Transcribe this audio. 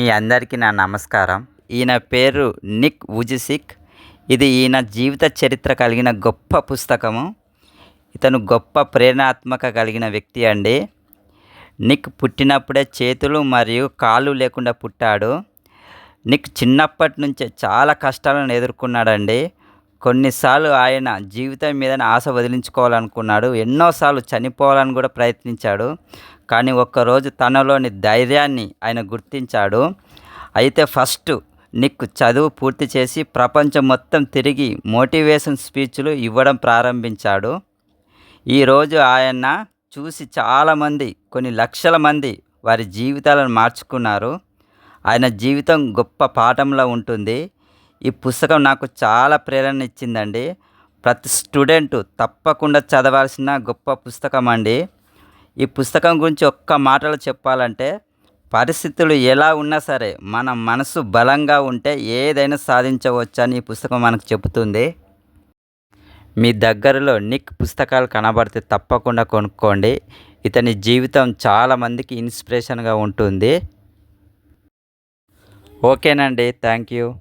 మీ అందరికీ నా నమస్కారం. ఈయన పేరు నిక్ వుజిసిక్. ఇది ఈయన జీవిత చరిత్ర కలిగిన గొప్ప పుస్తకము. ఇతను గొప్ప ప్రేరణాత్మక కలిగిన వ్యక్తి అండి. నిక్ పుట్టినప్పుడే చేతులు మరియు కాళ్ళు లేకుండా పుట్టాడు. నిక్ చిన్నప్పటి నుంచే చాలా కష్టాలను ఎదుర్కొన్నాడండి. కొన్నిసార్లు ఆయన జీవితం మీద ఆశ వదిలించుకోవాలనుకున్నాడు. ఎన్నోసార్లు చనిపోవాలని కూడా ప్రయత్నించాడు. కానీ ఒక్కరోజు తనలోని ధైర్యాన్ని ఆయన గుర్తించాడు. అయితే ఫస్ట్ నిక్ చదువు పూర్తి చేసి ప్రపంచం మొత్తం తిరిగి మోటివేషన్ స్పీచ్లు ఇవ్వడం ప్రారంభించాడు. ఈరోజు ఆయన చూసి చాలామంది, కొన్ని లక్షల మంది వారి జీవితాలను మార్చుకున్నారు. ఆయన జీవితం గొప్ప పాఠంలా ఉంటుంది. ఈ పుస్తకం నాకు చాలా ప్రేరణ ఇచ్చిందండి. ప్రతి స్టూడెంట్ తప్పకుండా చదవాల్సిన గొప్ప పుస్తకం అండి. ఈ పుస్తకం గురించి ఒక్క మాటలో చెప్పాలంటే, పరిస్థితులు ఎలా ఉన్నా సరే మన మనసు బలంగా ఉంటే ఏదైనా సాధించవచ్చని ఈ పుస్తకం మనకు చెబుతుంది. మీ దగ్గరలో నిక్ పుస్తకాలు కనబడితే తప్పకుండా కొనుక్కోండి. ఇతని జీవితం చాలామందికి ఇన్స్పిరేషన్గా ఉంటుంది. ఓకేనండి, థ్యాంక్ యూ.